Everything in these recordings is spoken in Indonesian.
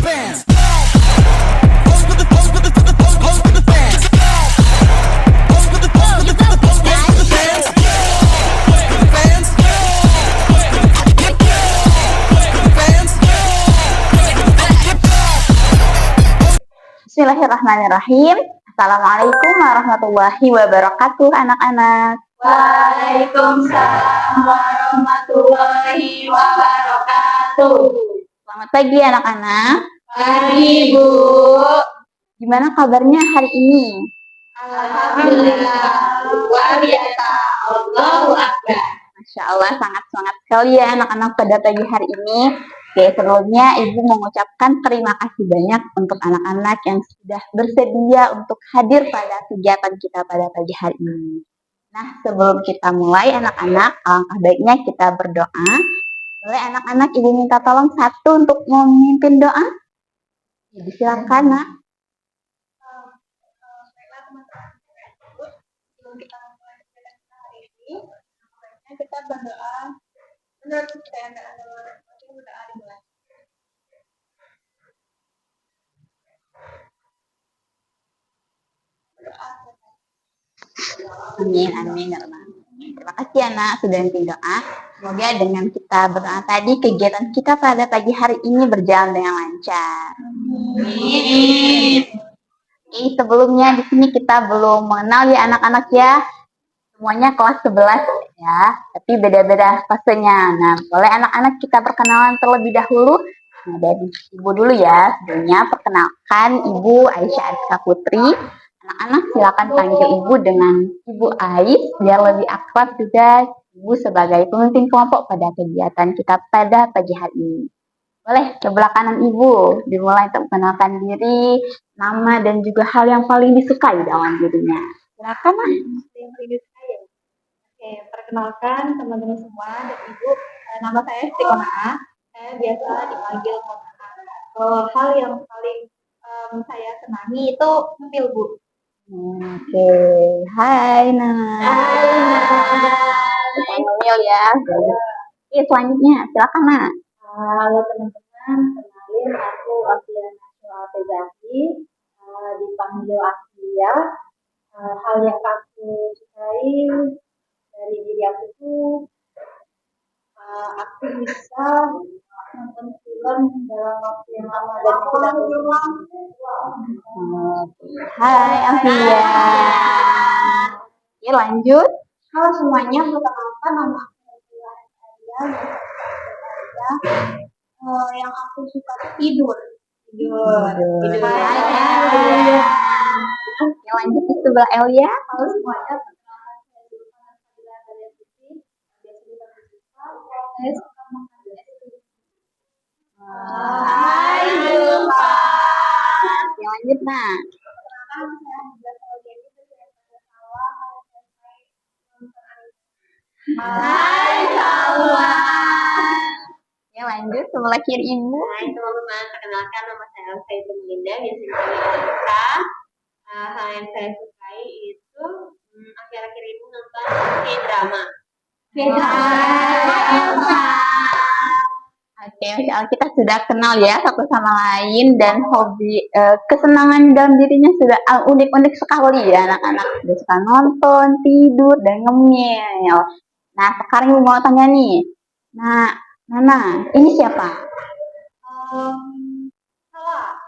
Bismillahirrahmanirrahim. Assalamualaikum warahmatullahi wabarakatuh, anak-anak. Waalaikumsalam warahmatullahi wabarakatuh. Selamat pagi, anak-anak. Pagi, Bu. Gimana kabarnya hari ini? Alhamdulillah, luar biasa. Allahu Akbar. Masya Allah, sangat semangat sekali ya anak-anak pada pagi hari ini. Oke, sebelumnya Ibu mengucapkan terima kasih banyak untuk anak-anak yang sudah bersedia untuk hadir pada kegiatan kita pada pagi hari ini. Nah, sebelum kita mulai anak-anak, alangkah baiknya kita berdoa. Boleh anak-anak Ibu minta tolong satu untuk memimpin doa? Jadi silakan, Nak. Baiklah teman-teman, sebelum kita memulai kegiatan kita hari ini, baiknya kita berdoa menurut kepercayaan dan agama masing-masing. Berdoa dimulai. Amin, amin, ya Allah. Terima kasih anak sudah memimpin doa. Semoga dengan kita berdoa tadi kegiatan kita pada pagi hari ini berjalan dengan lancar. Amin. Oke, sebelumnya di sini kita belum mengenal ya anak-anak ya. Semuanya kelas 11 ya, tapi beda-beda fasenya. Nah, boleh anak-anak kita perkenalan terlebih dahulu. Nah, dari Ibu dulu ya. Sebelumnya perkenalkan Ibu Aisyah Ariska Putri. Anak-anak silakan panggil Ibu dengan Ibu Ais, biar lebih akrab juga Ibu sebagai pemimpin kelompok pada kegiatan kita pada pagi hari ini. Boleh sebelah kanan Ibu dimulai untuk mengenalkan diri, nama dan juga hal yang paling disukai dalam dirinya. Silakan, Mas. Yang paling disukai. Oke, perkenalkan teman-teman semua dan Ibu, nama saya Siti Konaa. Saya biasa dipanggil Konaa. Hal yang paling saya senangi itu ngemil, Bu. Oke, hai Nana. Hai. Ngemil ya. Oke, selanjutnya silakan Nak. Halo teman-teman, kenalin aku Afiana Tezaki, dipanggil Afia. Hal yang aku sukai dari diri aku tuh aku bisa nonton film dalam waktu yang lama dan tidak berulang. Hai Afia. Oke, lanjut. Halo semuanya, perkenalkan nama aku Alia. Yang aku suka tidur. Hai. Yang lanjut di sebelah Elia. Halo semuanya, perkenalkan saya Zulfa Nabila Dalia Putri. Biasa dipanggil Zulfa. Saya suka makan es krim. Hai Zulfa. Yang lanjut Nak. Perkenalkan saya Hamzah Saudi. Saya salah. Hai Salwa. Yang lanjut sebelah kiri Ibu. Hai teman-teman, perkenalkan nama saya Elsa Itu Melinda, biasa dipanggil Elsa. Hal yang saya sukai itu akhir-akhir ini nonton K-drama. Oke, kita sudah kenal ya satu sama lain dan hobi kesenangan dalam dirinya sudah unik-unik sekali ya anak-anak. Sudah suka nonton, tidur, dan ngemil. Nah, sekarang Ibu mau tanya nih. Nah, Nana, ini siapa? Salah.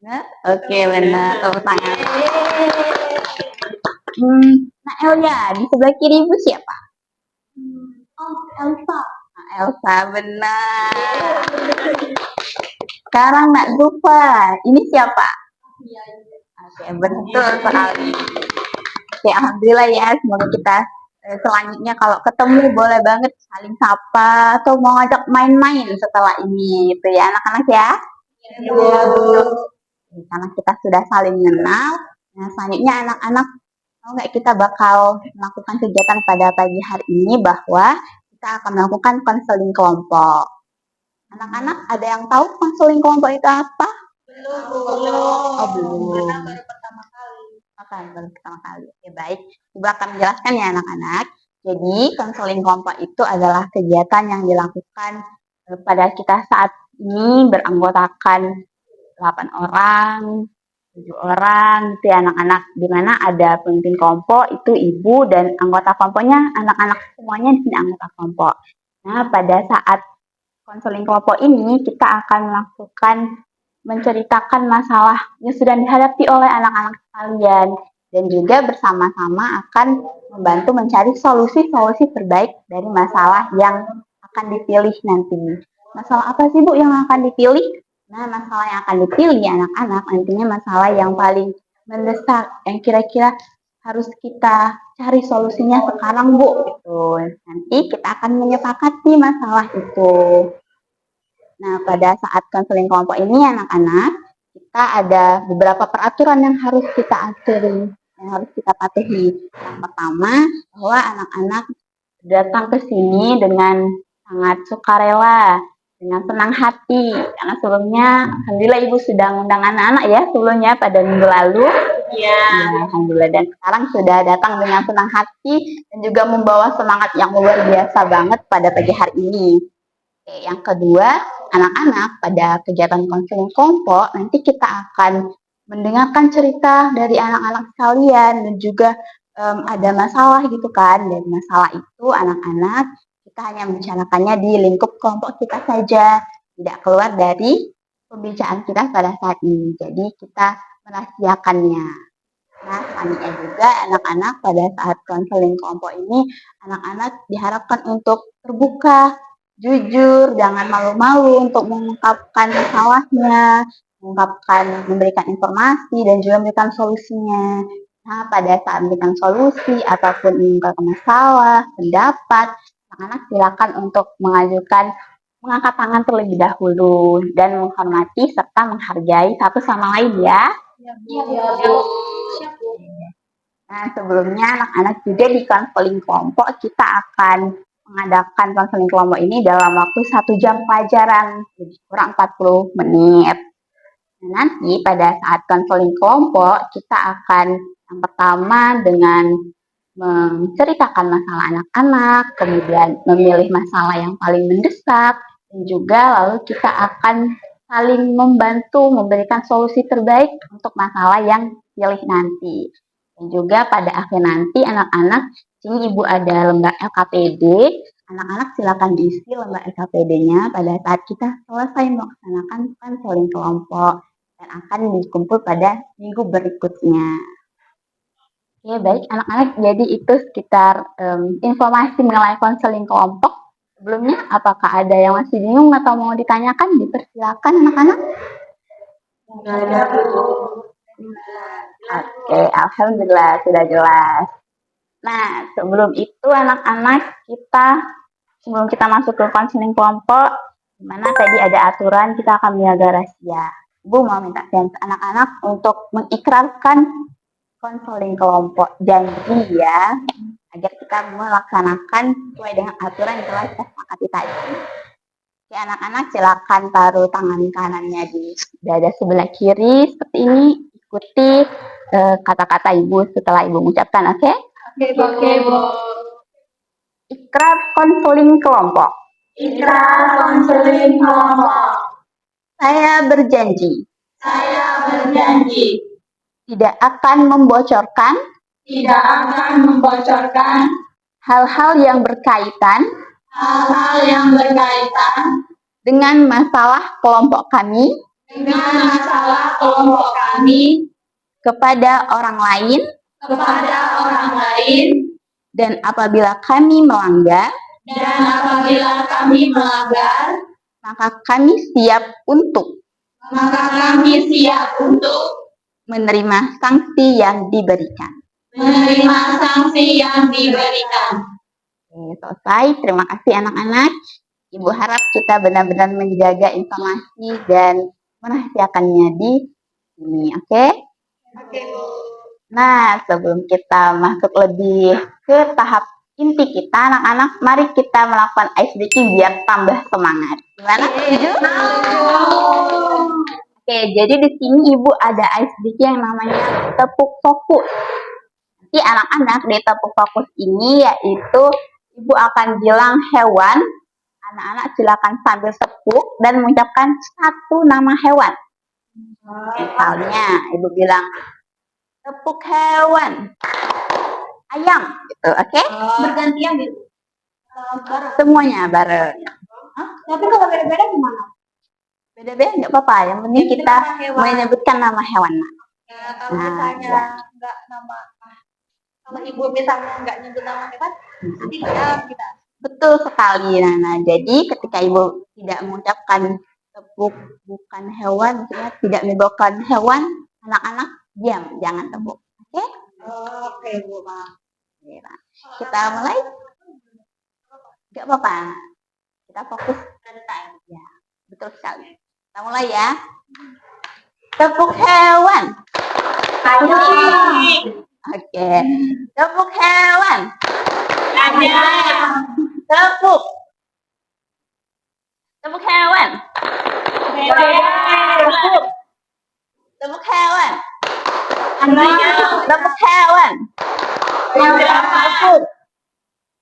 Nah, oke, benar. Tepuk tangan. Nah, Elia, di sebelah kiri Ibu siapa? Elsa. Nah, Elsa, benar. Sekarang Nak Zulfa, ini siapa? Oke, betul sekali. Oke, alhamdulillah ya, semoga kita selanjutnya kalau ketemu boleh banget saling sapa atau mau ngajak main-main setelah ini gitu ya anak-anak ya. Karena kita sudah saling kenal. Nah, selanjutnya anak-anak tahu nggak kita bakal melakukan kegiatan pada pagi hari ini bahwa kita akan melakukan konseling kelompok. Anak-anak ada yang tahu konseling kelompok itu apa? Belum. Oh, belum. Karena baru pertama kali. Baru pertama kali. Oke, baik. Ibu akan menjelaskan ya anak-anak. Jadi, konseling kelompok itu adalah kegiatan yang dilakukan pada kita saat ini beranggotakan 8 orang, 7 orang gitu ya anak-anak, di mana ada pemimpin kelompok itu ibu dan anggota kelompoknya anak-anak semuanya di sini anggota kelompok. Nah, pada saat konseling kelompok ini kita akan melakukan menceritakan masalah yang sedang dihadapi oleh anak-anak sekalian dan juga bersama-sama akan membantu mencari solusi-solusi terbaik dari masalah yang akan dipilih nanti. Masalah apa sih Bu yang akan dipilih? Nah, masalah yang akan dipilih anak-anak nantinya masalah yang paling mendesak, yang kira-kira harus kita cari solusinya sekarang Bu. Gitu. Nanti kita akan menyepakati masalah itu. Nah, pada saat konseling kelompok ini anak-anak, kita ada beberapa peraturan yang harus kita aturi, yang harus kita patuhi. Yang pertama, bahwa anak-anak datang ke sini dengan sangat sukarela, dengan senang hati. Karena sebelumnya, alhamdulillah Ibu sudah mengundang anak-anak ya sebelumnya pada minggu lalu. Ya, alhamdulillah. Dan sekarang sudah datang dengan senang hati dan juga membawa semangat yang luar biasa banget pada pagi hari ini. Oke, yang kedua, anak-anak pada kegiatan konseling kelompok nanti kita akan mendengarkan cerita dari anak-anak sekalian dan juga ada masalah gitu kan. Dan masalah itu anak-anak kita hanya membicarakannya di lingkup kelompok kita saja, tidak keluar dari pembicaraan kita pada saat ini. Jadi kita merahasiakannya. Nah, selanjutnya juga anak-anak pada saat konseling kelompok ini, anak-anak diharapkan untuk terbuka, jujur, jangan malu-malu untuk mengungkapkan masalahnya, memberikan informasi dan juga memberikan solusinya. Nah, pada saat memberikan solusi ataupun mengungkapkan masalah, pendapat, anak-anak silakan untuk mengangkat tangan terlebih dahulu dan menghormati serta menghargai satu sama lain ya. Nah, sebelumnya anak-anak juga di konseling kelompok kita akan mengadakan konseling kelompok ini dalam waktu 1 jam pelajaran, jadi kurang 40 menit. Nah, nanti pada saat konseling kelompok kita akan yang pertama dengan menceritakan masalah anak-anak, kemudian memilih masalah yang paling mendesak, dan juga lalu kita akan saling membantu memberikan solusi terbaik untuk masalah yang pilih nanti. Dan juga pada akhir nanti anak-anak, sini Ibu ada lembar LKPD, anak-anak silakan diisi lembar LKPD-nya pada saat kita selesai melaksanakan konseling kelompok dan akan dikumpul pada minggu berikutnya. Oke, baik anak-anak, jadi itu sekitar informasi mengenai konseling kelompok. Sebelumnya, apakah ada yang masih bingung atau mau ditanyakan? Dipersilakan anak-anak. Oke, alhamdulillah sudah jelas. Nah, sebelum itu anak-anak sebelum kita masuk ke konseling kelompok, dimana tadi ada aturan kita akan menjaga rahasia. Ibu mau minta anak-anak untuk mengikrarkan konseling kelompok, janji ya, agar kita melaksanakan sesuai dengan aturan yang telah kita sepakati tadi. Oke, anak-anak silakan taruh tangan kanannya di dada sebelah kiri seperti ini. Ikuti kata-kata Ibu setelah Ibu mengucapkan, oke? Oke, Bu. Ikrar konseling kelompok. Ikrar konseling kelompok. Saya berjanji. Saya berjanji. Tidak akan membocorkan. Tidak akan membocorkan. Hal-hal yang berkaitan. Hal-hal yang berkaitan. Dengan masalah kelompok kami. Dengan masalah kelompok kami. Kepada orang lain. Kepada orang lain. Dan apabila kami melanggar. Dan apabila kami melanggar. Maka kami siap untuk. Maka kami siap untuk. Menerima sanksi yang diberikan. Menerima sanksi yang diberikan. Oke, selesai. Terima kasih anak-anak. Ibu harap kita benar-benar menjaga informasi dan merahasiakannya di sini, oke? Oke, Bu. Nah, sebelum kita masuk lebih ke tahap inti kita, anak-anak, mari kita melakukan ice breaking biar tambah semangat. Gimana? Setuju? Oke, jadi di sini Ibu ada ice breaking yang namanya tepuk fokus. Nanti anak-anak di tepuk fokus ini yaitu Ibu akan bilang hewan. Anak-anak silakan sambil tepuk dan mengucapkan satu nama hewan. Misalnya ibu bilang tepuk hewan ayam gitu, oke? Bergantian gitu. Semuanya bareng. Tapi kalau beda-beda gimana? Beda-beda nggak apa-apa, yang penting Yang kita nama hewan. menyebutkan nama hewan. Nah, kalau Nah, misalnya ya. nggak nama, kalau ibu misalnya nggak nyebut nama hewan, nanti diam kita. Betul sekali, Nana. Jadi ketika ibu tidak mengucapkan tepuk bukan hewan, maksudnya tidak menyebutkan hewan, anak-anak diam, jangan tepuk. Oke? Oke, Bu, maaf. Kita mulai. Gak apa-apa. Kita fokus ke time. Ya, betul sekali. Kita mulai ya. Tepuk hewan. Oke. Tepuk hewan. Tepuk. Tepuk hewan. Tepuk. Tepuk hewan. Tepuk hewan. Tepuk.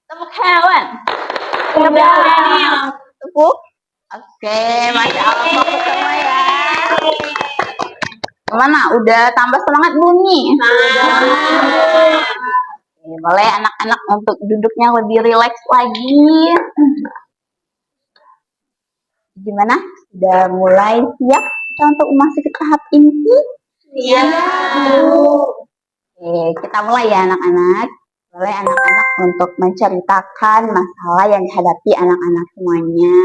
Tepuk hewan. Tepuk. Oke, Masya Allah, fokus semua ya. Gimana? Udah tambah semangat bunyi? Oke, boleh anak-anak untuk duduknya lebih rileks lagi. Gimana? Sudah mulai siap kita untuk masuk ke tahap inti? Iya. Oke, kita mulai ya anak-anak. Boleh anak-anak untuk menceritakan masalah yang dihadapi anak-anak semuanya.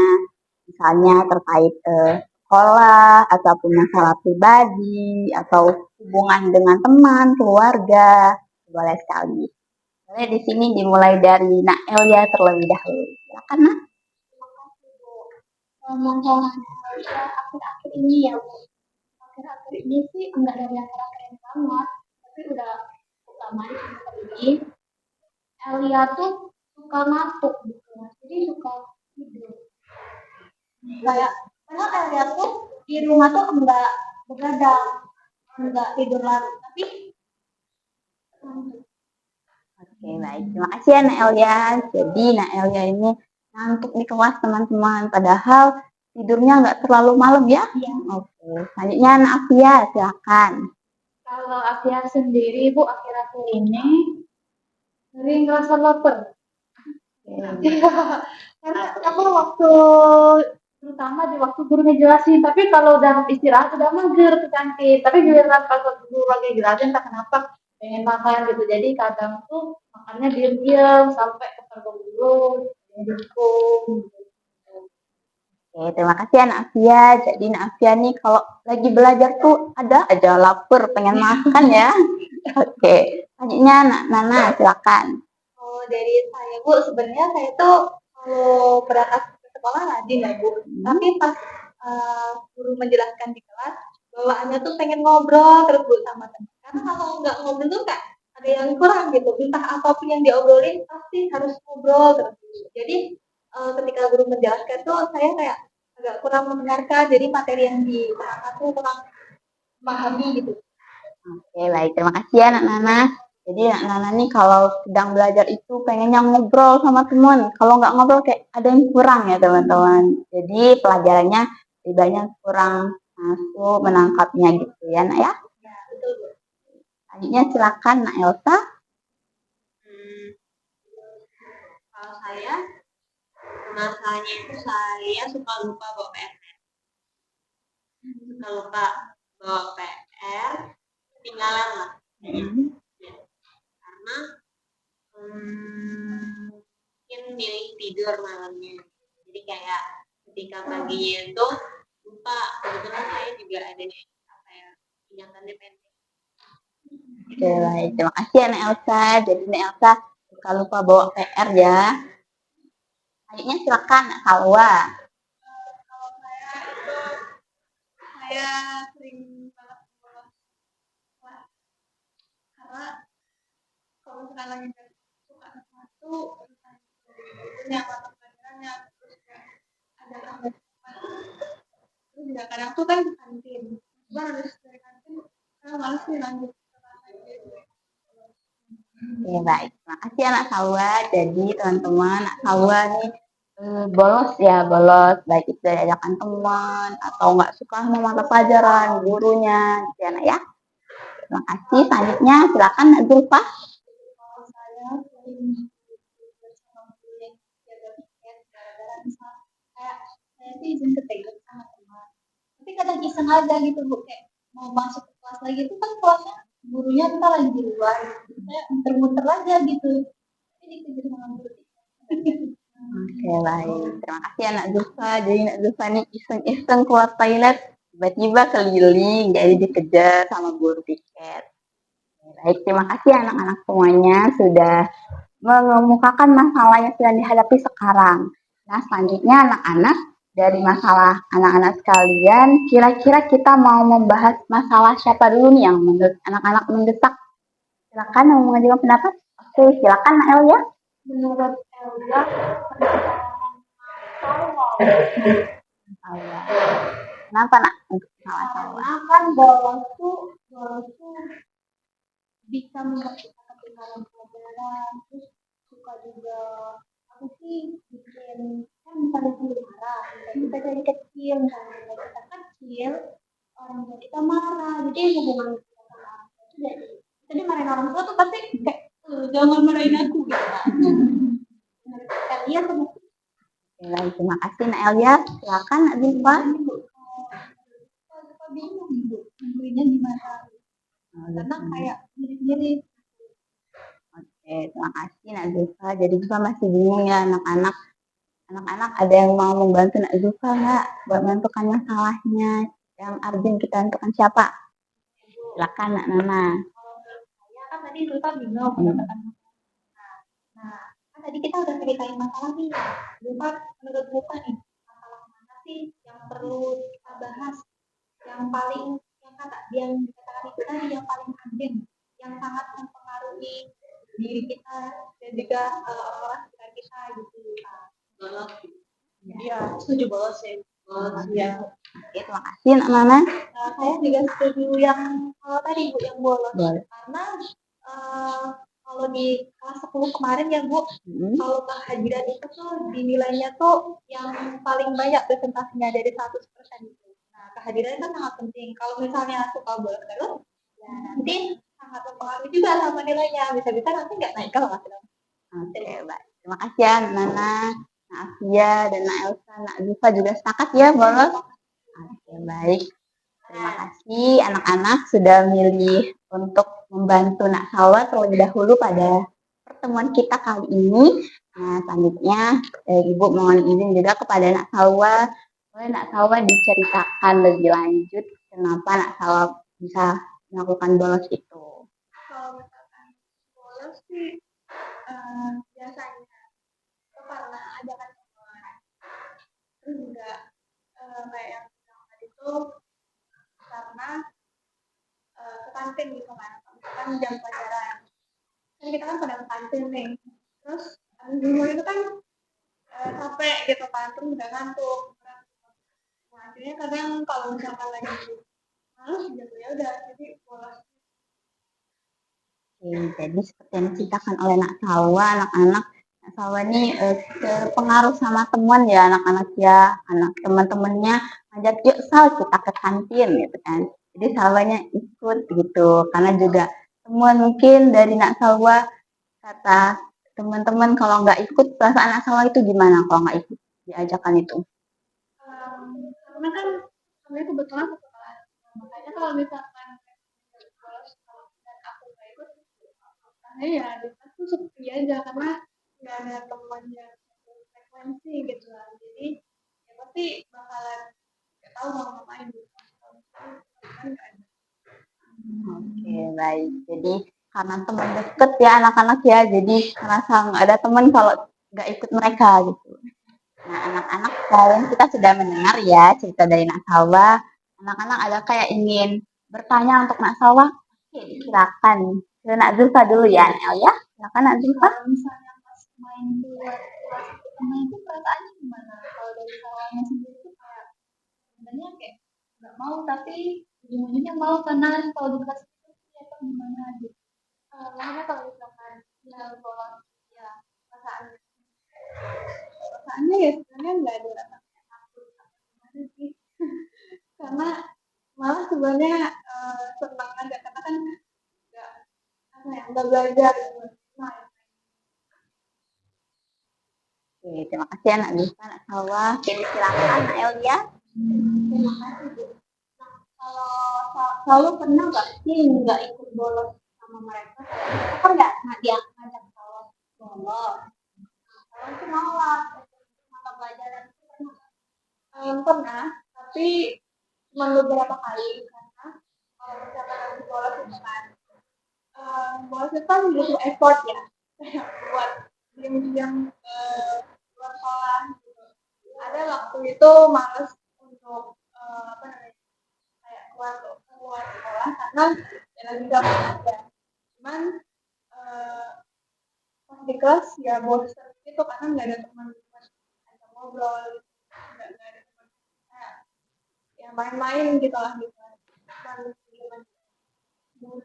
Misalnya terkait sekolah, ataupun masalah pribadi, atau hubungan dengan teman, keluarga. Boleh sekali. Boleh di sini dimulai dari Nak Elia terlebih dahulu. Silakan Nak. Ngomong-ngomong akhir-akhir ini ya, Bu. Akhir-akhir ini sih enggak dari akhir-akhir ini banget, tapi udah lama ini. Elia tuh suka ngantuk gitu, jadi suka tidur. Kayak padahal Elia tuh di rumah tuh enggak begadang, enggak tidur larut, tapi Oke, baik. Terima kasih ya Nak Elia. Jadi Nak Elia ini ngantuk di kelas teman-teman. Padahal tidurnya nggak terlalu malam ya? Iya. Oke. Selanjutnya Nak Afia, silakan. Kalau Afia sendiri, Bu, akhir-akhir ini sering ngerasa lapar. Karena apa waktu terutama di waktu guru ngejelasin, tapi kalau udah istirahat udah mager ke kantin, tapi giliran pas waktu guru lagi jelasin tak kenapa pengen makan gitu, jadi kadang tuh makannya diam-diam sampai kepergok dulu dukung. Oke, terima kasih ya Nak Afia. Jadi Nak Afia nih kalau lagi belajar tuh ada aja lapar, pengen makan ya. Oke. Selanjutnya Nak Nana, silakan. Oh, dari saya Bu, sebenarnya saya tuh kalau berangkat ke sekolah rajin ya Bu, tapi pas guru menjelaskan di kelas bawaannya tuh pengen ngobrol terus Bu sama teman, karena kalau nggak ngobrol tuh kayak ada yang kurang gitu, entah apapun yang diobrolin pasti harus ngobrol terus Bu. Jadi ketika guru menjelaskan tuh saya kayak agak kurang mendengarkan, jadi materi yang diterangkan tuh kurang memahami gitu. Oke, baik. Terima kasih ya Nak Nana. Jadi Nak Nana nih kalau sedang belajar itu pengennya ngobrol sama teman. Kalau nggak ngobrol kayak ada yang kurang ya teman-teman. Jadi pelajarannya lebih banyak kurang masuk menangkapnya gitu ya Nak ya. Ya, betul Bu. Selanjutnya silakan Nak Elsa. Kalau saya masalahnya itu saya suka lupa bawa PR. Suka lupa bawa PR, ketinggalan lah. Ya. Karena mungkin milih tidur malamnya. Jadi kayak ketika paginya itu lupa. Kebetulan saya juga ada apa ya, ingatannya pendek. Oke, baik. Terima kasih ya Nak Elsa. Jadi Nak Elsa suka lupa bawa PR ya. Selanjutnya silakan Nak Salwa. Kalau saya itu saya sering banget bolos kelas, karena kalau misalkan lagi suka sesuatu punya mata pelajarannya, terus kayak ada tambahan, terus juga kadang tuh kan di kantin baru harus dari kantin, karena males nih lanjut ke kelas lagi. Oke, baik. Terima kasih Anak Salwa. Jadi teman-teman, Anak Salwa nih Bolos ya, bolos, baik itu dari ajakan teman atau nggak suka sama mata pelajaran gurunya, gitu ya, Nak, ya. Terima kasih. Selanjutnya silakan Nak Zulfa. Kalau saya sering bersama guru yang jaga piket gara-gara misal kayak saya sih izin ketegur sama teman. Tapi kadang iseng aja gitu bu, kayak mau masuk ke kelas lagi itu kan kelasnya gurunya entar lagi di luar, gitu. Saya muter-muter aja gitu. Tapi dikejar sama guru. Oke, baik. Terima kasih Anak Zulfa. Jadi Anak Zulfa nih iseng-iseng keluar toilet, tiba-tiba keliling, jadi dikejar sama guru piket. Baik, terima kasih anak-anak semuanya sudah mengemukakan masalah yang sedang dihadapi sekarang. Nah, selanjutnya anak-anak, dari masalah anak-anak sekalian, kira-kira kita mau membahas masalah siapa dulu nih yang menurut anak-anak mendesak? Silakan mau mengajukan pendapat. Oke, silakan Nak Elia. Menurut Elia, Elia. Kenapa Nak untuk masalah Salwa? karena kan bolos tuh bisa membuat kita ketinggalan pelajaran, terus suka juga aku sih bikin kan paling marah, kita dari kecil misalnya kita kecil orang tua kita marah, jadi hubungan kita sama orang tua itu jadi marahin orang tua tuh pasti kayak jangan marahin aku gitu kan. Menurut kalian sama Baik, terima kasih Nak Elia. Silakan Nak Zulfa. suka bingung gitu, nentuinnya gimana karena kayak mirip-mirip. Oke, terima kasih Nak Zulfa. Jadi Zulfa masih bingung ya anak-anak. Anak-anak ada yang mau membantu Nak Zulfa nggak buat menentukan masalahnya? Yang urgent kita tentukan siapa? Silakan Nak Nana. Saya kan tadi Zulfa bingung mendapatkan masalah. Nah, kan tadi kita udah ceritain masalah nih. Zulfa, menurut Zulfa nih, masalah mana sih yang perlu kita bahas? Yang paling, yang dikatakan itu tadi yang paling urgent, yang sangat mempengaruhi diri kita dan juga orang-orang sekitar kita gitu. Bolos. Iya, setuju bolos ya. Bolos ya. Oke, terima kasih Nak Nana. Saya juga setuju yang tadi Bu yang bolos. Boleh. Karena kalau di kelas 10 kemarin ya Bu, kalau kehadiran itu tuh dinilainya tuh yang paling banyak presentasinya dari 100% itu. Nah, kehadiran itu sangat penting. Kalau misalnya suka bolos terus, ya nanti sangat mempengaruhi juga sama nilainya. Bisa-bisa nanti nggak naik kelas. Oke, baik. Terima kasih ya Nana, Nak Afia, dan Nak Elsa, Nak Zulfa juga sepakat ya bolos. Oke, baik. Terima kasih anak-anak sudah milih untuk membantu Nak Salwa terlebih dahulu pada pertemuan kita kali ini. Nah, selanjutnya Ibu mohon izin juga kepada Nak Salwa. Boleh Nak Salwa diceritakan lebih lanjut kenapa Nak Salwa bisa melakukan bolos itu? Kalau misalkan bolos sih biasanya itu karena ajakan teman. Terus juga kayak yang bilang tadi tuh karena ke kantin gitu kan jam pelajaran kan kita kan pada ke kantin nih terus di rumah itu kan capek gitu kan terus udah ngantuk nah, akhirnya kadang kalau misalkan lagi males gitu ya udah jadi bolos. Jadi seperti yang diceritakan oleh Nak Salwa, anak-anak Nak Salwa ini terpengaruh sama teman ya anak-anak ya, anak teman-temannya ngajak yuk Sal kita ke kantin gitu kan. Jadi Salwanya ikut gitu, karena juga teman mungkin dari Nak Salwa kata teman-teman kalau nggak ikut perasaan Nak Salwa itu gimana kalau nggak ikut diajakan itu? Karena kan kami kebetulan satu kelas makanya kalau misalkan bolos dan aku nggak ikut karena ya di kelas tuh sepi aja karena nggak ada teman yang satu frekuensi gitu lah jadi ya pasti bakalan nggak tahu mau ngapain gitu kalau kan nggak ada. Oke, baik. Jadi karena teman deket ya anak-anak ya, jadi merasa nggak ada teman kalau nggak ikut mereka gitu. Nah, anak-anak kalian kita sudah mendengar ya cerita dari Nak Salwa. Anak-anak ada kayak ingin bertanya untuk Nak Salwa? Oke, silakan. Ke Nak Zulfa dulu ya, Nel ya. Silakan Nak Zulfa. Kalau misalnya pas main keluar kelas teman itu perasaannya gimana kalau dari kawannya sendiri tuh kayak sebenarnya kayak nggak mau tapi ujung-ujungnya mau karena kalau di kelas itu ternyata gimana gitu makanya kalau misalkan ya bolos ya perasaan perasaannya ya sebenarnya nggak ada rasa kayak takut atau gimana sih. Karena malah sebenarnya senang aja karena kan nggak apa ya nggak belajar gitu. Nah, Oke, terima kasih anak Diva, anak Salwa. Oke, silakan Anak Elia. terima kasih Bu. Nah, kalau pernah nggak sih nggak ikut bolos sama mereka? Saya kan nggak dia ngajak kalau bolos. Kalau itu nolak, mata pelajaran itu pernah. Pernah, tapi cuma beberapa kali karena kalau misalkan aku bolos itu kan bolos itu kan butuh effort ya buat diam-diam keluar sekolah gitu. Ada waktu itu males untuk apa namanya kayak keluar sekolah karena ya lagi gabut aja. Cuman eh, pas di kelas ya bosan gitu karena nggak ada teman ajak ngobrol gitu. Nggak ada teman kayak ya main-main gitu lah gitu. Cuman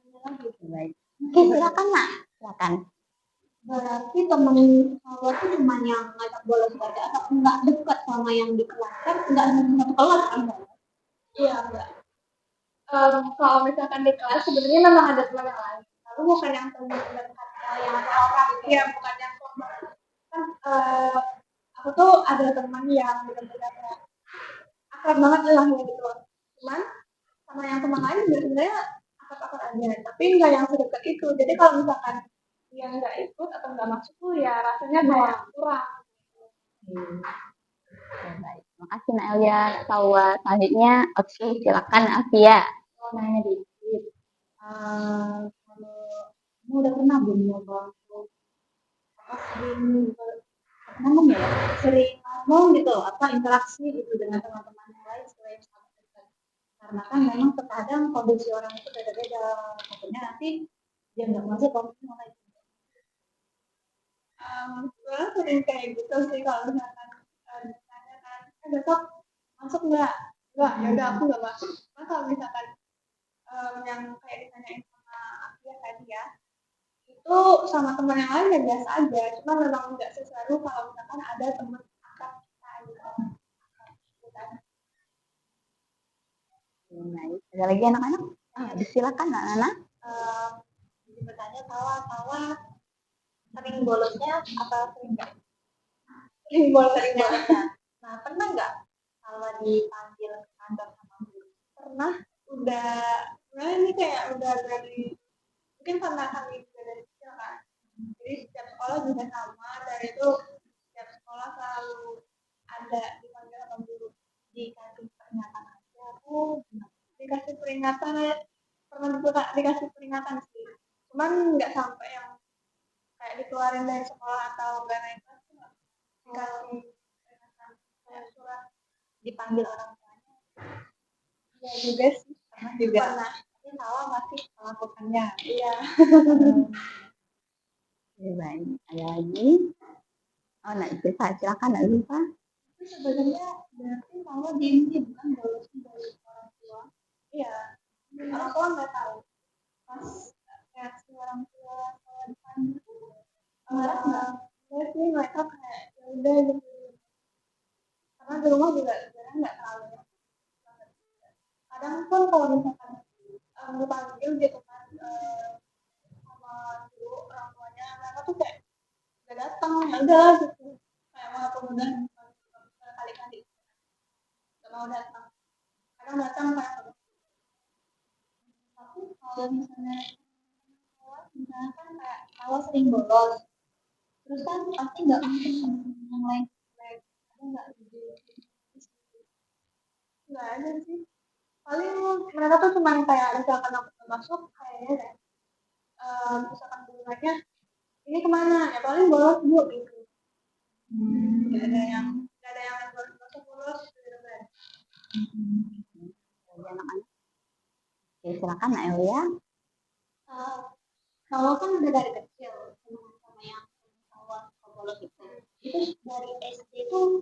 gimana lagi? Baik. Oke, silakan Nak. Silakan. Berarti temen saya tuh cuma yang ngajak bolos saja atau enggak dekat sama yang di kelas kan enggak satu kelas kan? Iya enggak. Kalau misalkan di kelas sebenarnya memang ada teman yang lain. Lalu bukan yang teman dekat yang ada orang gitu. Iya bukan yang kelompok. Kan aku tuh ada teman yang benar-benar kayak akrab banget lah gitu. Cuman sama yang teman lain juga sebenarnya akrab-akrab aja. Tapi enggak yang sedekat itu. Jadi kalau misalkan dia nggak ikut atau nggak masuk tuh ya rasanya kayak kurang. Oke, baik. Terima kasih Nak Elia, Nak Salwa. Selanjutnya, oke, silakan Nak Afia. Kalau nanya dikit, kalau kamu udah pernah belum nyoba untuk apa sering ya sering ngomong gitu apa interaksi gitu dengan teman-teman yang lain selain sahabat dekat karena kan memang terkadang kondisi orang itu beda-beda takutnya nanti dia nggak masuk kondisi malah itu gue sering kayak gitu sih kalau misalkan ditanya kan besok masuk nggak ya udah aku nggak masuk nah kalau misalkan yang kayak ditanyain sama aku ya tadi ya itu sama teman yang lain ya biasa aja cuma memang nggak seseru kalau misalkan ada teman akrab kita gitu. Baik. Ada lagi anak-anak? Silakan Nak Nana. Jadi bertanya tawa sering bolosnya apa sering nggak sering bolosnya nah pernah nggak kalau dipanggil ke kantor sama guru pernah udah nah ini kayak udah dari mungkin karena kami juga dari kecil kan jadi setiap sekolah juga sama dari itu setiap sekolah selalu ada dipanggil sama guru dikasih peringatan aja aku dikasih peringatan pernah dikasih peringatan sih cuman nggak sampai yang kayak dikeluarin dari sekolah atau nggak naik kelas dikasih peringatan kayak surat dipanggil orang tuanya ya juga sih pernah juga pernah tapi salah masih melakukannya iya Baik. Ada lagi? Oh, Nak Ziva, silakan Nak Ziva. itu sebenarnya berarti kalau diem bukan bolos dari orang tua iya orang tua nggak tahu pas reaksi orang tua kalau dipanggil marah nggak sih mereka kayak ya udah gitu karena di rumah juga sebenarnya nggak terlalu ya kadang pun kalau misalkan dipanggil gitu kan sama guru orang tuanya mereka tuh kayak nggak datang ya udah gitu kayak malah kemudian kali-kali nggak mau datang kadang datang kayak tapi kalau misalnya misalkan kayak kalau sering bolos terus kan pasti nggak mungkin yang lain ada nggak nggak ada sih paling mereka tuh cuma kayak misalkan aku nggak masuk kayaknya deh misalkan hubungannya ini kemana ya paling bolos bu gitu nggak ada yang bolos bolos gitu kan Ada anak-anak. Oke, silakan Nak Elia. kalau kan udah dari kecil sama yang awal bolos itu dari SD itu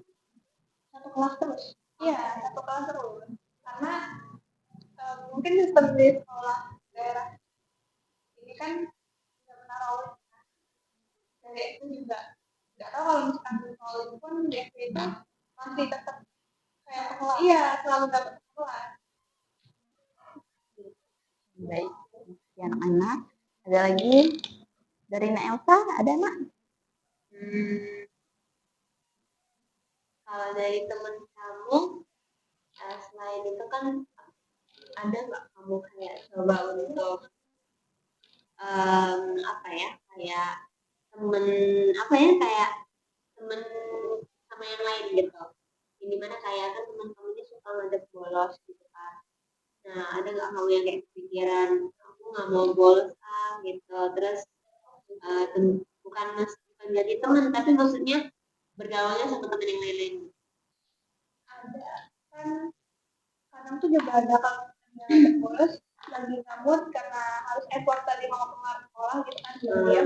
satu kelas terus iya satu kelas terus karena mungkin sistem di sekolah daerah ini kan tidak menaruh dari itu juga nggak atau kalau misalkan di sekolah pun di SD itu masih tetap kayak sekolah, iya selalu dapat sekolah. Baik, ya, anak-anak. Ada lagi dari Nak Elsa, ada Nak? Kalau dari teman kamu, selain itu kan ada nggak kamu kayak coba untuk apa ya, kayak temen apa ya, kayak temen sama yang lain gitu. Ini mana kayak kan teman kamu ini suka ngajak bolos gitu kan. Nah, ada nggak kamu yang kayak kepikiran aku nggak mau bolos gitu, terus bukan jadi teman tapi maksudnya bergaulnya sama teman yang lain-lain. Ada kan kadang tuh juga ada kalau misalnya bolos lagi gabut karena harus effort tadi mau keluar sekolah gitu kan dia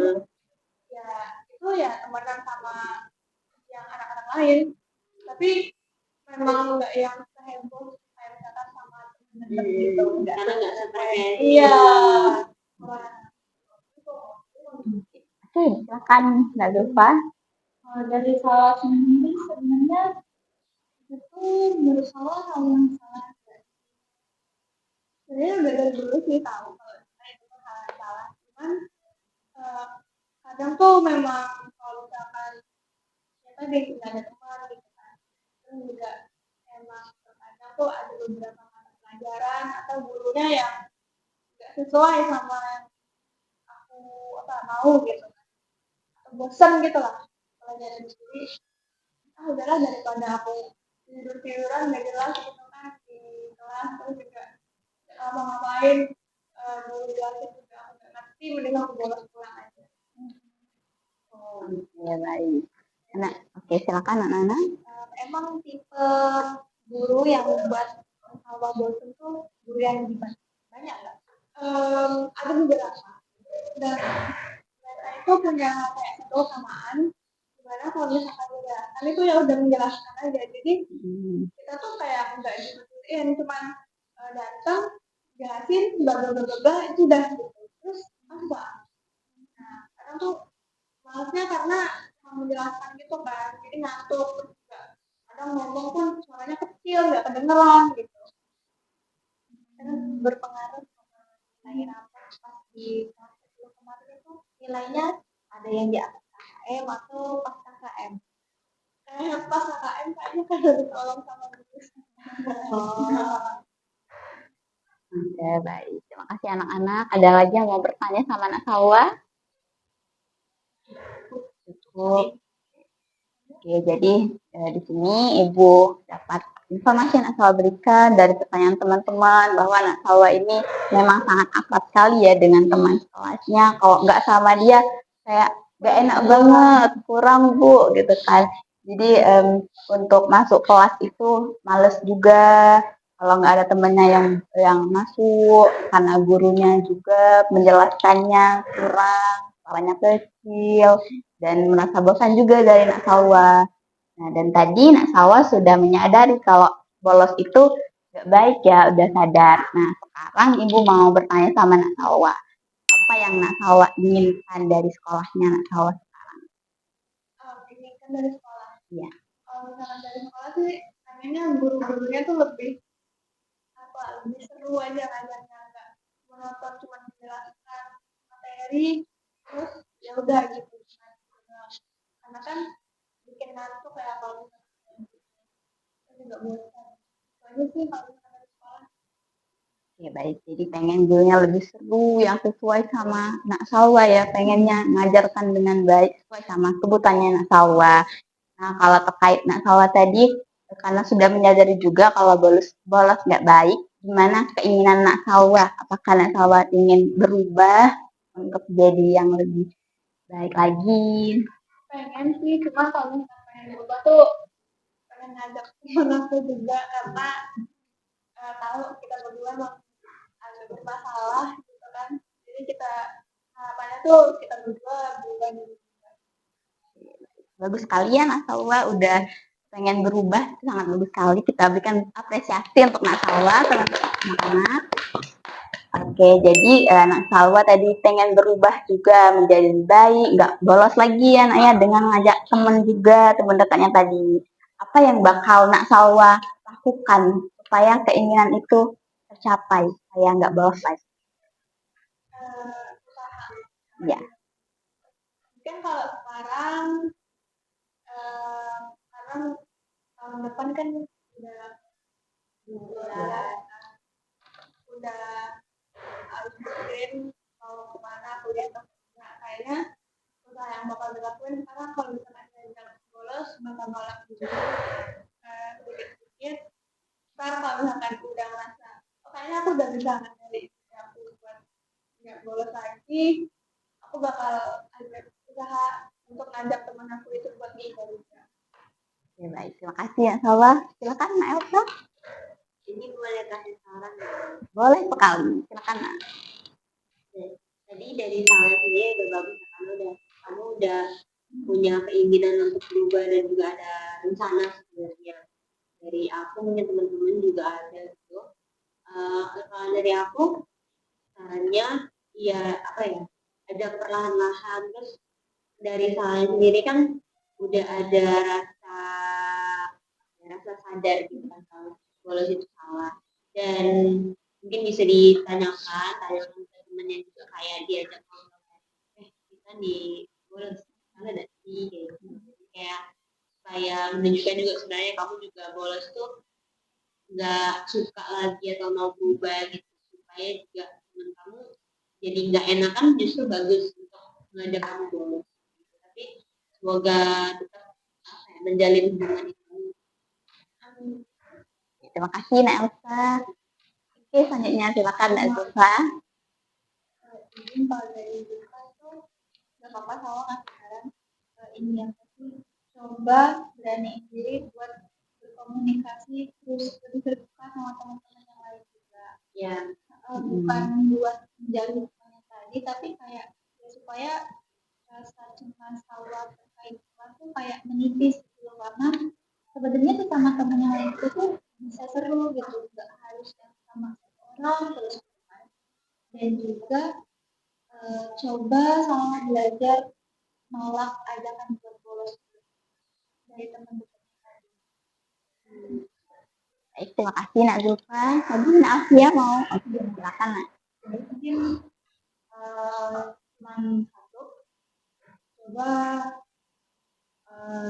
ya itu ya temenan sama yang anak-anak lain, tapi memang nggak yang seheboh kayak misalkan sama temen gitu, Karena nggak sefrekuensi. iya. Oke, silakan Mbak Zulfa. Dari salah sendiri sebenarnya itu menurut saya hal yang salah. Sebenarnya udah dari dulu sih tahu kalau itu hal yang salah, cuman kadang tuh memang kalau misalkan ya tadi nggak ada teman gitu kan, terus juga emang terkadang tuh ada beberapa mata pelajaran atau gurunya yang nggak sesuai sama yang aku mau gitu kan, atau bosan gitu lah pelajaran sendiri. Udahlah daripada aku tiduran nggak jelas gitu kan di kelas, terus juga nggak ngapa-ngapain, dulu jelasin juga aku nggak ngerti, mending aku bolos pulang aja. Ya, baik. Anak, oke, silakan anak-anak. Emang tipe guru yang buat sama bosan tuh guru yang gimana? Banyak nggak? Ada beberapa. Dan mereka itu punya kayak satu kesamaan, dimana kalau misalkan menjelaskan itu ya udah menjelaskan aja. Jadi kita tuh kayak nggak dibutuhin, cuman datang jelasin bla itu udah gitu. Terus apa? Nah, kadang tuh malasnya karena menjelaskan gitu kan, jadi ngantuk juga. Kadang ngomong pun suaranya kecil, nggak kedengeran gitu. Terus berpengaruh sama nilai rapat pas di kelas 10 kemarin itu nilainya ada yang di atas KKM atau pas KKM. Pas KKM kayaknya kan udah ditolong sama guru. Oke, baik. Terima kasih anak-anak. Ada lagi yang mau bertanya sama Nak Salwa? Cukup. Oke, jadi di sini Ibu dapat informasi yang Nak Salwa berikan dari pertanyaan teman-teman bahwa Nak Salwa ini memang sangat akrab sekali ya dengan teman sekelasnya. Kalau nggak sama dia, kayak nggak enak banget, kurang Bu, gitu kan. Jadi untuk masuk kelas itu males juga kalau nggak ada temennya yang masuk, karena gurunya juga menjelaskannya kurang, suaranya kecil, dan merasa bosan juga dari Nak Salwa. Nah, dan tadi Nak Salwa sudah menyadari kalau bolos itu nggak baik ya, udah sadar. Nah, sekarang Ibu mau bertanya sama Nak Salwa, apa yang Nak Salwa inginkan dari sekolahnya Nak Salwa sekarang? Inginkan dari sekolah? Iya. Kalau misalkan dari sekolah sih, pengennya guru-gurunya tuh lebih seru aja ngajarnya, nggak monoton cuma menjelaskan materi terus ya udah gitu. Karena kan bikin ngantuk kayak kalau misalkan juga bosan. Soalnya sih kalau misalkan dari sekolah. Ya baik, jadi pengen gurunya lebih seru, yang sesuai sama Nak Salwa ya, pengennya ngajarkan dengan baik sesuai sama kebutuhannya Nak Salwa. Nah, kalau terkait Nak Salwa tadi, karena sudah menyadari juga kalau bolos nggak baik, gimana keinginan Nak Salwa? Apakah Nak Salwa ingin berubah untuk jadi yang lebih baik lagi? Pengen sih, cuma kalau misalkan pengen berubah tuh pengen ngajak temen aku juga, karena tahu kita berdua ada bermasalah gitu kan, jadi kita harapannya tuh kita berdua berubah gitu. Bagus sekali ya Nak Salwa udah pengen berubah, sangat bagus sekali. Kita berikan apresiasi untuk Nak Salwa, teman-teman. Oke, jadi Nak Salwa tadi pengen berubah juga menjadi lebih baik, nggak bolos lagi ya Nak ya, dengan ngajak temen juga, temen dekatnya tadi. Apa yang bakal Nak Salwa lakukan supaya keinginan itu tercapai, supaya nggak bolos lagi? Usaha. Ya, Mungkin kalau sekarang, eh, karena tahun depan kan udah udah udah harus mikirin mau kemana kuliah atau enggak. Kayaknya usaha yang bakal dilakuin sekarang kalau misalnya saya bolos bakal nolak dulu sedikit-sedikit. Ntar kalau misalkan udah ngerasa oh kayaknya aku udah bisa dari aku buat nggak bolos lagi, aku bakal ada usaha untuk ngajak teman aku itu buat nikah juga. oke, baik. Terima kasih ya Salwa. Silakan Nak Elsa. Ini boleh kasih saran ya? Boleh sekali. Silakan Nak. Tadi dari saran sendiri udah bagus ya, kamu udah punya keinginan untuk berubah dan juga ada rencana sebenarnya. Dari aku mungkin teman-teman juga ada gitu. Kalau dari aku sarannya ya apa ya, ada perlahan-lahan, terus dari saran sendiri kan udah ada rasa sadar gitu kan kalau bolos itu salah, dan mungkin bisa tanyakan ke temen yang juga kayak diajak ngobrol, kita nih bolos salah gak sih kayak gitu. Jadi kayak supaya menunjukkan juga sebenarnya kamu juga bolos tuh nggak suka lagi atau mau berubah gitu, supaya juga teman kamu jadi nggak enakan, justru bagus untuk mengajak kamu bolos gitu. Tapi semoga tetap menjalin hubungan itu. Terima kasih Nak Elsa. Oke, selanjutnya silakan Nak Zulfa. Jadi kalau dari Zulfa itu nggak apa-apa kalau ngasih saran, ini yang pasti coba beraniin diri buat berkomunikasi terus lebih terbuka sama teman-teman yang lain juga. Ya, Bukan buat menjalin hubungan tadi, tapi kayak ya supaya rasa cemas Salwa terkait itu kayak menipis gitu loh. Karena sebenarnya tuh sama temen yang lain itu tuh bisa seru gitu, nggak harus yang sama satu orang terus kan. Dan juga coba sama belajar nolak ajakan buat bolos dari teman-teman tadi. Baik, terima kasih Nak Zulfa. Tadi Nak Afia mau. Oke, silakan Nak. Jadi mungkin cuma satu, coba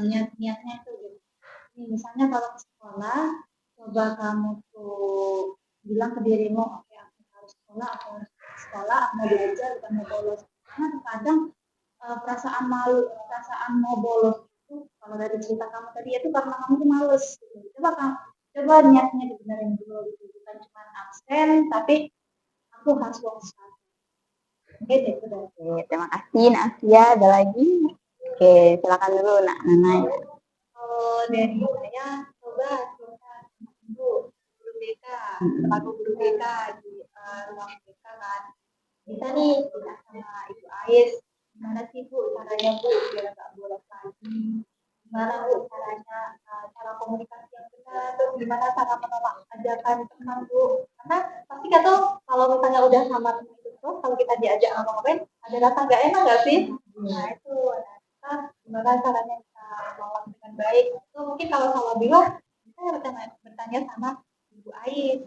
niat-niatnya tuh gitu. Nih, misalnya kalau ke sekolah, coba kamu tuh bilang ke dirimu, oke aku harus sekolah, aku mau belajar, bukan mau bolos. Karena terkadang perasaan mau bolos itu, kalau dari cerita kamu tadi itu karena kamu tuh males. Gitu. Coba niatnya dibenerin dulu, gitu. Bukan cuma absen, tapi aku harus bolos. Oke, itu dari Oke, terima kasih Nak Afia. Ada lagi? Oke, silakan dulu Nak Nanai. Kalau dari saya coba kita dulu guru BK, selaku guru BK di ruang BK kan. Kita nih kita sama Ibu Ais, gimana sih Bu caranya Bu biar nggak bolos lagi? Gimana Bu caranya cara komunikasi yang benar? Terus gimana cara menolak ajakan teman Bu? Karena pasti kan tuh kalau misalnya udah sama teman itu terus, kalau kita diajak ngomong-ngomongin, ada rasa nggak enak nggak sih? Nah itu, nah, gimana caranya kita menolak dengan baik? Itu mungkin kalau sama bingung, kita harus bertanya sama Ibu Ais.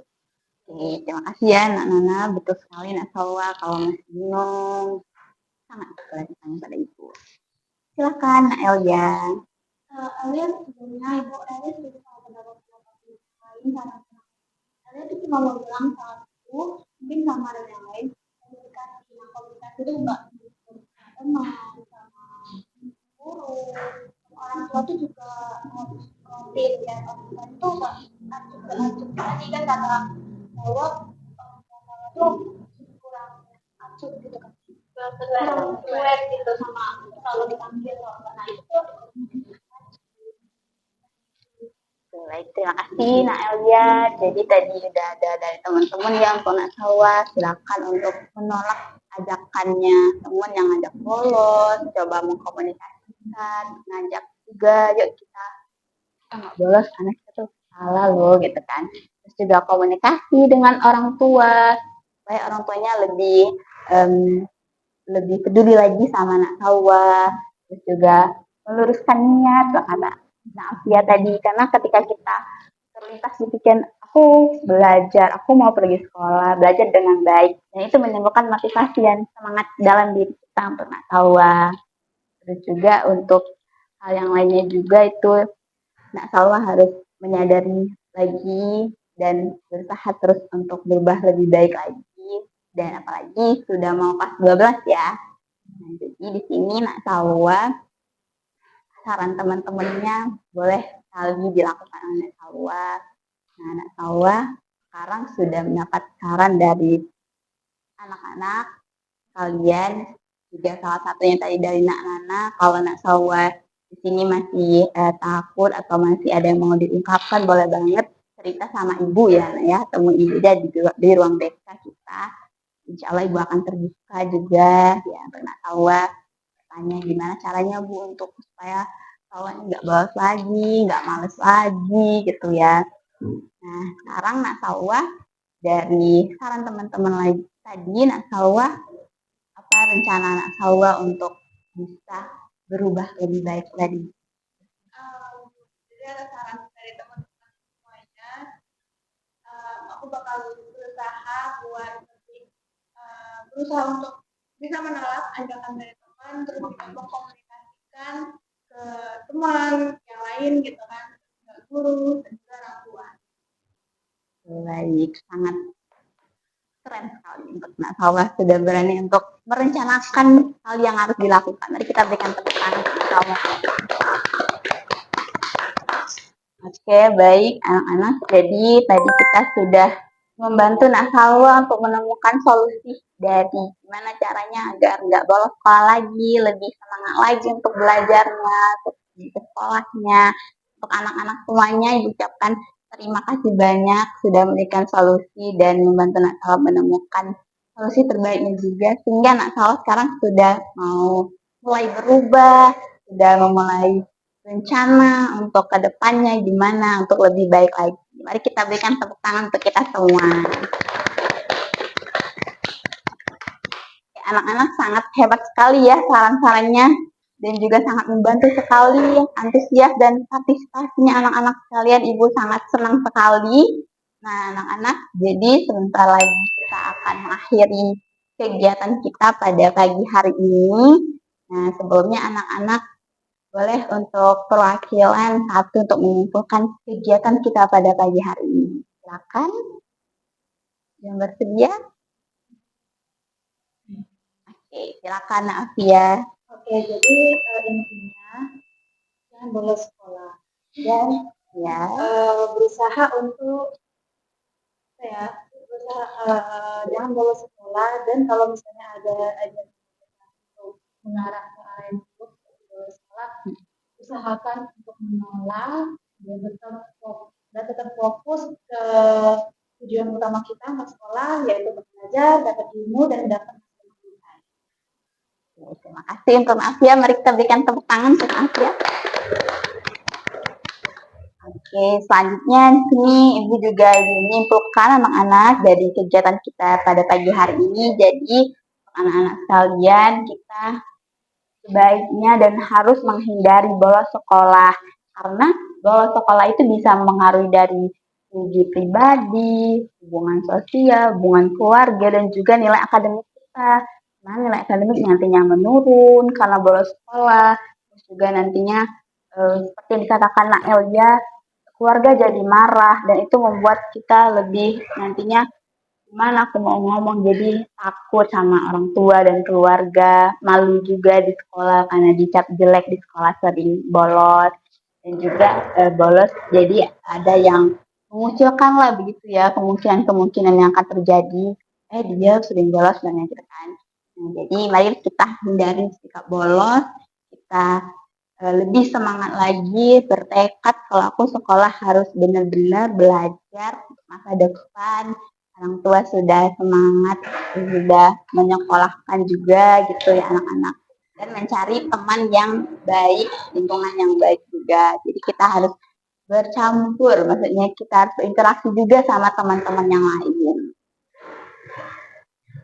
Oke, terima kasih ya Nak Nana. Betul sekali Nak Salwa. Kalau masih bingung, sangat boleh ditanya pada Ibu. Silakan Nak Elja. Kalian sebelumnya Ibu Elis juga kalau pendapat lain karena kalian itu cuma mau bilang satu, mungkin sama ada yang lain. Komunikasi itu enggak teman, sama guru, orang tua itu juga harus ngerti ya. Orang tua itu enggak acuh tadi kan kata bahwa itu kurang acuh gitu kan. Kurang cuek gitu sama kalau dipanggil nah itu. Baik, terima kasih Nak Elja. Jadi tadi udah ada dari teman-teman yang untuk Nak Salwa. Silakan untuk menolak ajakannya teman yang ngajak bolos, coba mengkomunikasikan, ngajak juga, yuk kita nggak bolos, anak kita tuh salah loh gitu kan. Terus juga komunikasi dengan orang tua, supaya orang tuanya lebih peduli lagi sama anak Hawa, terus juga meluruskan niat lah kata Nafia tadi, karena ketika kita terlintas di pikiran aku belajar, aku mau pergi sekolah, belajar dengan baik, dan itu menimbulkan motivasi dan semangat dalam diri kita untuk Nak Hawa. Terus juga untuk hal yang lainnya juga itu Nak Hawa harus menyadari lagi dan berusaha terus untuk berubah lebih baik lagi, dan apalagi sudah mau kelas 12 ya. Nah, jadi di sini Nak Salwa, saran teman-temannya boleh sekali dilakukan oleh Nak Salwa. Nah, Nak Salwa sekarang sudah mendapat saran dari anak-anak kalian, juga salah satunya tadi dari Nak Nana. Kalau Nak Salwa di sini masih takut atau masih ada yang mau diungkapkan, boleh banget cerita sama ibu ya, temu ibu di ruang BK kita. Insya Allah ibu akan terbuka juga ya untuk Nak Salwa. Tanya gimana caranya Bu untuk supaya Salwa nggak bolos lagi, nggak males lagi gitu ya. Nah sekarang Nak Salwa, dari saran teman-teman lagi tadi, Nak Salwa, apa rencana Nak Salwa untuk bisa berubah lebih baik lagi? Jadi ada saran dari teman-teman semuanya. Aku bakal berusaha buat berusaha untuk bisa menolak ajakan dari teman, terus juga mengkomunikasikan ke teman yang lain gitu kan, ke guru dan juga orang tua. Baik, sangat keren sekali untuk Nak Salwa sudah berani untuk merencanakan hal yang harus dilakukan. Mari kita berikan tepuk tangan untuk Nak Salwa. Oke, baik anak-anak. Jadi tadi kita sudah membantu Nak Salwa untuk menemukan solusi dari gimana caranya agar nggak bolos sekolah lagi, lebih semangat lagi untuk belajarnya, untuk di sekolahnya. Untuk anak-anak semuanya diucapkan terima kasih banyak sudah memberikan solusi dan membantu Nak Salwa menemukan solusi terbaiknya juga, sehingga Nak Salwa sekarang sudah mau mulai berubah, sudah memulai rencana untuk kedepannya gimana untuk lebih baik lagi. Mari kita berikan tepuk tangan untuk kita semua. Anak-anak sangat hebat sekali ya saran-sarannya, dan juga sangat membantu sekali, antusias dan partisipasinya anak-anak sekalian. Ibu sangat senang sekali. Nah anak-anak, jadi sebentar lagi kita akan mengakhiri kegiatan kita pada pagi hari ini. Nah sebelumnya anak-anak boleh untuk perwakilan satu untuk menyimpulkan kegiatan kita pada pagi hari ini. Silakan yang bersedia. Oke, silakan Afia. Oke, jadi intinya jangan bolos sekolah dan Ya. berusaha untuk jangan bolos sekolah, dan kalau misalnya ada untuk mengarah ke arah yang buruk seperti bolos sekolah, usahakan untuk menolak dan tetap fokus ke tujuan utama kita ke sekolah, yaitu belajar, dapat ilmu dan dapat pendidikan. Terima kasih untuk Afia. Mari kita berikan tepuk tangan untuk Afia. Oke, selanjutnya sini Ibu juga menyimpulkan anak-anak dari kegiatan kita pada pagi hari ini. Jadi anak-anak sekalian, kita sebaiknya dan harus menghindari bolos sekolah, karena bolos sekolah itu bisa mempengaruhi dari segi pribadi, hubungan sosial, hubungan keluarga, dan juga nilai akademik kita. Nah, nilai akademik nantinya menurun karena bolos sekolah. Terus juga nantinya seperti yang dikatakan Nak Elja, keluarga jadi marah, dan itu membuat kita lebih nantinya gimana aku mau ngomong, jadi takut sama orang tua dan keluarga, malu juga di sekolah karena dicap jelek di sekolah, sering bolos, dan juga bolos jadi ada yang mengucilkan lah begitu ya, kemungkinan yang akan terjadi, dia sering bolos dan gitu kan. Nah, jadi mari kita hindari sikap bolos, kita lebih semangat lagi, bertekad kalau aku sekolah harus benar-benar belajar masa depan. Orang tua sudah semangat, sudah menyekolahkan juga gitu ya anak-anak, dan mencari teman yang baik, lingkungan yang baik juga. Jadi kita harus bercampur, maksudnya kita harus berinteraksi juga sama teman-teman yang lain.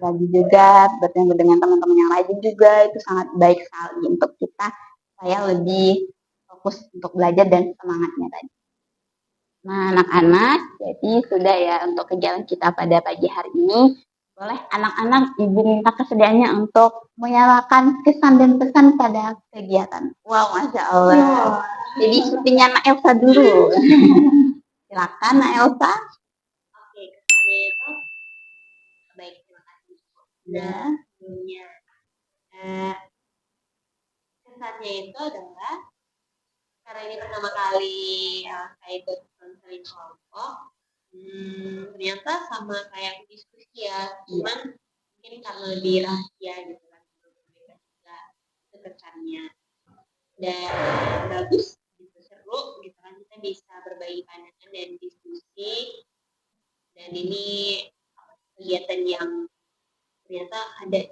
lagi juga bertemu dengan teman-teman yang lain juga itu sangat baik sekali untuk kita supaya lebih fokus untuk belajar dan semangatnya tadi. Nah, anak-anak, jadi sudah ya untuk kegiatan kita pada pagi hari ini. Boleh anak-anak Ibu minta kesediaannya untuk menyalakan kesan dan pesan pada kegiatan. Wow, Masya Allah. Jadi syutingnya Nak Elsa dulu. Silakan Nak Elsa. Oke, kesannya itu baik, terima kasih. Ya. Sebelumnya kesannya itu adalah karena ini pertama kali saya ikut konseling kelompok, ternyata sama kayak diskusi ya, cuman mungkin karena lebih rahasia gitu kan, mereka juga kesannya dan bagus gitu, seru gitu kan, kita bisa berbagi pandangan dan diskusi, dan ini kegiatan yang ternyata ada.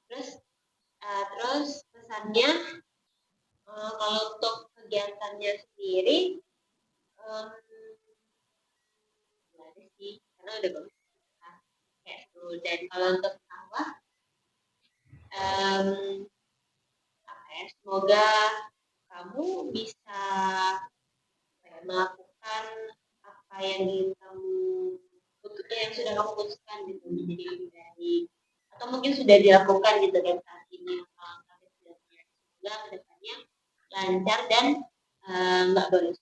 Terus pesannya kalau untuk kegiatannya sendiri nggak ada sih, karena udah bagus kayak itu. Dan kalau untuk apa ya, semoga kamu bisa melakukan apa yang kamu yang sudah kamu putuskan gitu, menjadi lebih baik, atau mungkin sudah dilakukan gitu kan saat ini. Semoga kedepannya lancar dan nggak boleh.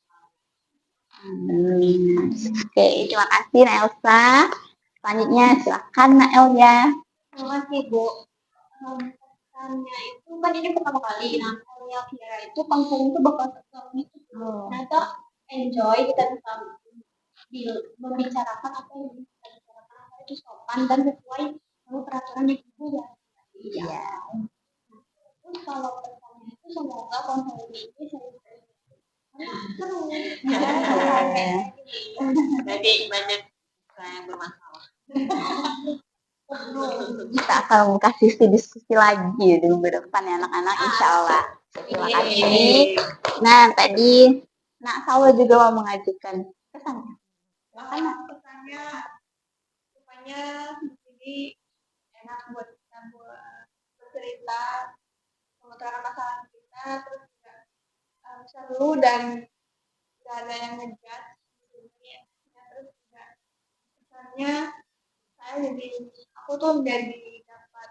Oke, terima kasih Nak Elsa. Selanjutnya silakan Nak El ya. Terima kasih Bu. Pesannya itu kan ini pertama kali. Nah, saya kira itu konseling itu bakal sesuatu itu. Ternyata enjoy, kita bisa membicarakan apa yang kita bicarakan, apa itu sopan dan sesuai dengan peraturan yang Ibu ya. Iya. Terus kalau pesannya itu semoga konseling ini seru. Jadi banyak yang bermasalah. Kita akan kasih diskusi lagi di minggu depan ya anak-anak, insya Allah. Terima kasih. Nah, tadi Nak Sawa juga mau mengajukan pesannya. Pesannya supaya jadi enak buat kita buat bercerita, mengutarakan masalah kita, terus juga seru dan gak ada yang ngejat di sini. Terus juga pesannya aku tuh menjadi dapat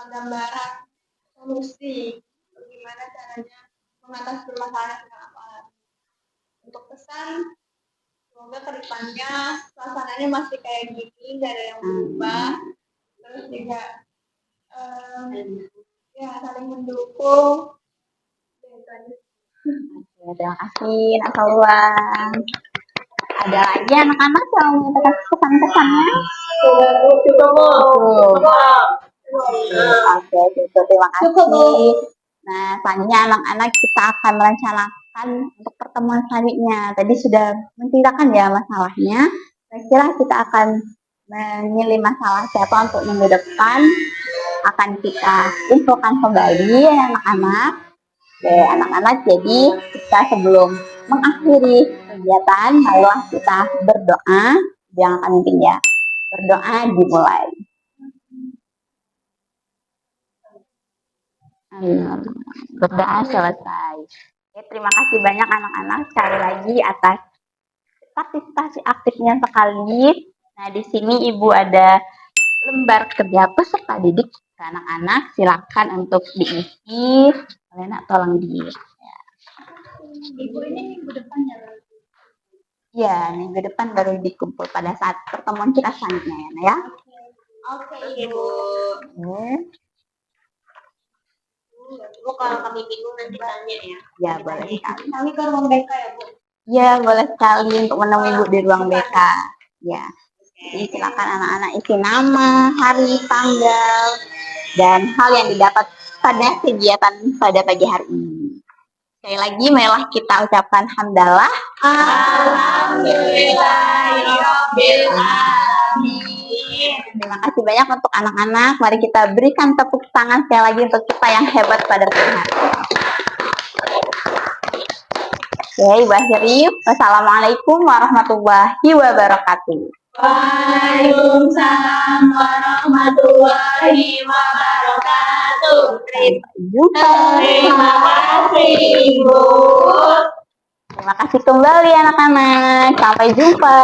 gambaran solusi bagaimana caranya mengatasi permasalahan yang apa. Untuk pesan, semoga kedepannya suasananya masih kayak gini, gak ada yang berubah. Terus juga ya saling mendukung. Terima kasih Nak Sawa. Ada lagi anak-anak yang menyampaikan pesan-pesannya? Oke, terima kasih. Nah, selanjutnya anak-anak kita akan merencanakan untuk pertemuan selanjutnya. Tadi sudah menceritakan ya masalahnya. Saya kira kita akan memilih masalah siapa untuk minggu depan. Akan kita infokan kembali ya anak-anak. Anak-anak, jadi kita sebelum mengakhiri kegiatan, marilah kita berdoa. Jangan penting ya. Berdoa dimulai. Berdoa selesai. Oke, terima kasih banyak anak-anak sekali lagi atas partisipasi aktifnya sekali. Nah, di sini Ibu ada lembar kerja peserta didik ke anak-anak. Silakan untuk diisi. Lena tolong diisi. Ibu ini minggu depan ya? Ya, minggu depan baru dikumpul pada saat pertemuan kita selanjutnya ya. Oke, Ibu. Bu, kalau kami bingung nanti tanya ya. Ya, boleh sekali. Kami ke ruang BK ya, Bu? Ya, boleh sekali untuk menemui Ibu di ruang BK. Ya. Jadi silakan anak-anak isi nama, hari, tanggal, dan hal yang didapat pada kegiatan pada pagi hari ini. Sekali lagi, marilah kita ucapkan hamdalah. Alhamdulillahirabbil alamin. Terima kasih banyak untuk anak-anak. Mari kita berikan tepuk tangan sekali lagi untuk kita yang hebat pada pagi hari ini. Oke, Ibu akhiri. Wassalamualaikum warahmatullahi wabarakatuh. Waalaikumsalam. warahmatullahi wabarakatuh. Jumpa. Terima kasih, Ibu. Terima kasih kembali anak-anak. Sampai jumpa.